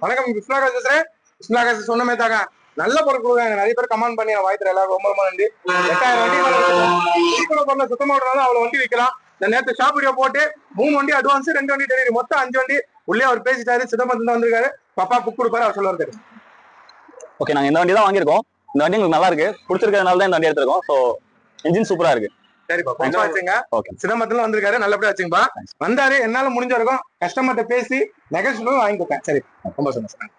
வணக்கம் விஸ்வநாகர் பேசுறேன். விஸ்வநாகர் சொன்ன மாதிரி தாங்க நல்ல பொருள் கொடுங்க. நிறைய பேர் கமெண்ட் பண்ணி வாய்த்துல எல்லாரும் ரொம்ப ரொம்ப நன்றி. 8000 வண்டி சுத்தமா விடுறாலும் அவ்வளவு வண்டி விற்கலாம். இந்த நேரத்து ஷாப் வீடியோ போட்டு 3 வண்டி அட்வான்ஸ் 2 வண்டி டெலிவரி மொத்தம் 5 வண்டி உள்ளே அவர் பேசிட்டாரு. சிதம்பரத்துல வந்திருக்காரு. பாப்பா புக் கொடுப்பாரு, அவர் சொல்லுவாரு. ஓகே, நாங்க இந்த வண்டி தான் வாங்கியிருக்கோம். இந்த வண்டி உங்களுக்கு நல்லா இருக்கு, பிடிச்சிருக்கிறதுனால தான் இந்த வண்டி எடுத்திருக்கோம். ஸோ இன்ஜின் சூப்பரா இருக்கு. சரிப்பா, கொஞ்சம் வச்சுங்க. சிதம்பரத்துல வந்திருக்காரு, நல்லபடியா வச்சுங்கப்பா. வந்தாரு, என்னால முடிஞ்ச வரைக்கும் கஸ்டமர்கிட்ட பேசி நெகோசியேட் வாங்கி கொடுத்தேன். சரி, ரொம்ப சந்தோஷம்.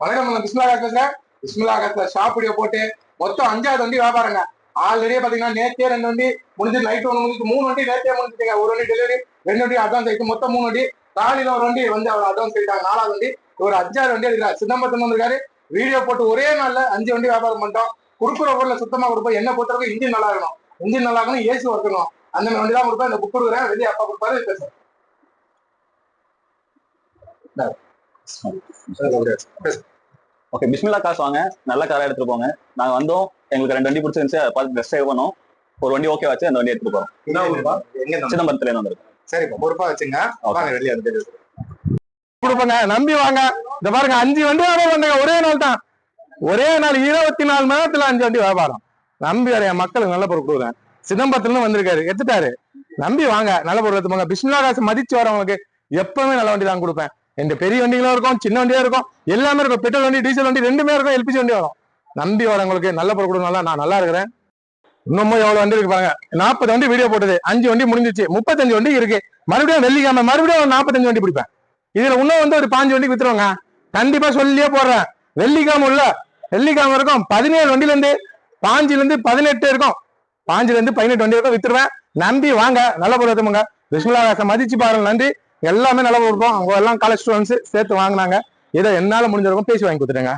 வணக்கம், விஸ்வநாகர் பேசுறேன். விஸ்வநாகர் ஷாப் வீடியோ போட்டு மொத்தம் 5வது வண்டி வியாபாரங்க. ஆல்ரெடி பாத்தீங்கன்னா நேற்றே 2 வண்டி முடிஞ்சு, நைட் 1 முடிஞ்சு, 3 வண்டி நேற்றே முடிஞ்சுங்க. 1 வண்டி டெலிவரி, 2 வண்டி அட்வான்ஸ் ஆயிடுச்சு. மொத்தம் 3 வண்டி. காலையில 1 வண்டி வந்து அவர் அட்வான்ஸ் ஆயிட்டாங்க. 4வது வண்டி, ஒரு 5வது வண்டி எடுக்கிறார். சிதம்பரத்துல வந்திருக்காரு. வீடியோ போட்டு ஒரே நாள்ல 5 வண்டி வியாபாரம் பண்ணிட்டோம். கொடுக்குற ஊர்ல சுத்தமா கொடுப்போம். என்ன பொறுத்தவரைக்கும் இன்ஜின் நல்லா இருக்கணும், இன்ஜின் நல்லா இருக்கணும், ஏசி ஒர்க்கணும். அந்த மாதிரி வண்டி தான் கொடுப்பேன். இந்த புக் கொடுக்குறேன், வெளியே அப்பா கொடுப்பாரு. பேசுறேன். ஓகே, பிஸ்மில்லா காசு வாங்க, நல்ல காரா எடுத்துட்டு போங்க. நாங்க வந்தோம், எங்களுக்கு 2 வண்டி பிடிச்சிருந்துச்சு, அதை பார்த்து பெஸ்ட் சேவ் பண்ணோம். ஒரு வண்டி ஓகே வச்சு அந்த வண்டி எடுத்துட்டு போறோம். சிதம்பரத்துல இருந்து வந்திருக்கு. சரிப்பா, பொறுப்பா வச்சுங்க. வெளியே கொடுப்பாங்க, நம்பி வாங்க. இந்த பாருங்க, 5 வண்டி வியாபாரம் பண்ணுங்க. ஒரே நாள் தான், ஒரே நாள் 24 மணி நேரத்துல 5 வண்டி வியாபாரம். நம்பி வர என் மக்களுக்கு நல்ல பொருள் கொடுக்குறேன். சிதம்பரத்துல வந்திருக்காரு, எடுத்துட்டாரு. நம்பி வாங்க, நல்ல பொருள் எடுத்துப்பாங்க. பிஸ்மில்லா காசு மதிச்சு வரவங்களுக்கு எப்பவுமே நல்ல வண்டி தான் கொடுப்பேன். இந்த பெரிய வண்டிகளும் இருக்கும், சின்ன வண்டியா இருக்கும், எல்லாமே இருக்கும். பெட்ரோல் வண்டி, டீசல் வண்டி 2மே இருக்கும், எல்பிஜி வண்டி வரும். நம்பி வரவங்களுக்கு நல்ல பொருள் கொடுக்கணும். நான் நல்லா இருக்கிறேன். இன்னமும் எவ்வளவு வண்டி இருக்கு பாருங்க. 40 வண்டி வீடியோ போட்டது, 5 வண்டி முடிஞ்சிச்சு, 35 வண்டி இருக்கு. மறுபடியும் வெள்ளிக்கிழமை மறுபடியும் 45 வண்டி பிடிப்பேன். இதுல இன்னும் வந்து ஒரு 5 வண்டி வித்துருவாங்க. கண்டிப்பா சொல்லியே போடுறேன். வெள்ளிக்கிழமை உள்ள வெள்ளிக்கிழமை இருக்கும் 17 வண்டில இருந்து 5 இருந்து 18 இருக்கும். 5 இருந்து 18 வண்டி இருக்கும், வித்துருவேன். நம்பி வாங்க, நல்ல பொருள் எடுத்துங்க. பிஸ்மில்லா காசை மதிச்சு பாருங்க. நன்றி. எல்லாமே நல்ல பொருள் இருக்கும். அவங்க எல்லாம் காலேஜ் ஸ்டூடெண்ட்ஸ் சேர்த்து வாங்கினாங்க. ஏதோ என்னால முடிஞ்சிருக்கும் பேசி வாங்கி கொடுத்துட்டேங்க.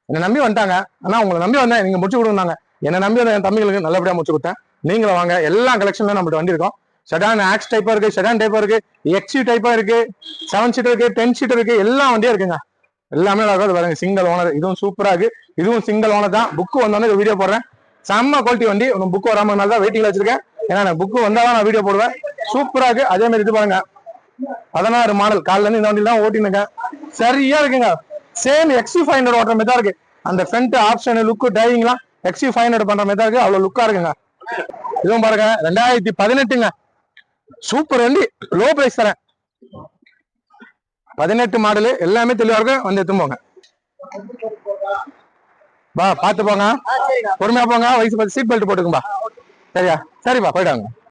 என்னை நம்பி வந்துட்டாங்க. ஆனா உங்களை நம்பி வந்தேன், நீங்க முடிச்சு கொடுத்தாங்க. என்னை நம்பி வந்த என் தம்பிகளுக்கு நல்லபடியா முடிச்சு கொடுத்தேன். நீங்களும் வாங்க. எல்லா கலெக்ஷன்ல நம்மகிட்ட வண்டி இருக்கும். செடான் ஆக்ஸ் டைப்பா இருக்கு, செடான் டைப்பா இருக்கு, எக்ஸ்யூ டைப்பா இருக்கு, 7 சீட்டர் இருக்கு, 10 சீட்டர் இருக்கு, எல்லா வண்டியும் இருக்குங்க. எல்லாமே நல்லா பாருங்க. சிங்கிள் ஓனர், இதுவும் சூப்பரா இருக்கு. இதுவும் சிங்கிள் ஓனர் தான். புக்கு வந்தோடனே வீடியோ போடுறேன். செம்ம குவாலிட்டி வண்டி. புக்கு வராமனால தான் வெயிட்டிங்ல வச்சிருக்கேன். ஏன்னா புக்கு வந்தாதான் நான் வீடியோ போடுவேன். சூப்பரா இருக்கு. அதே மாதிரி இது பாருங்க, 16 மாடல். காலில இருந்து இந்த வண்டி தான் ஓட்டினுங்க. சரியா இருக்குங்க. சேம் XU 500 ஓட்டுற மாதிரி தான் இருக்கு. அந்த ஃப்ரண்ட் ஆப்ஷன், லுக்கு, டிரைவிங்லாம் XU 500 பண்ற மாதிரி தான் இருக்கு. அவ்வளவு லுக்கா இருக்குங்க. இதுவும் பாருங்க, 2018ங்க. சூப்பர் வண்டி, லோ பிரைஸ் தரேன். 18 மாடலு, எல்லாமே தெளிவா இருக்கு. வந்து எடுத்து போங்க. பா, பாத்து போங்க, பொறுமையா போங்க. வயசு பார்த்து சீட் பெல்ட் போட்டுக்கும்பா. சரியா? சரிப்பா, போயிட்டாங்க.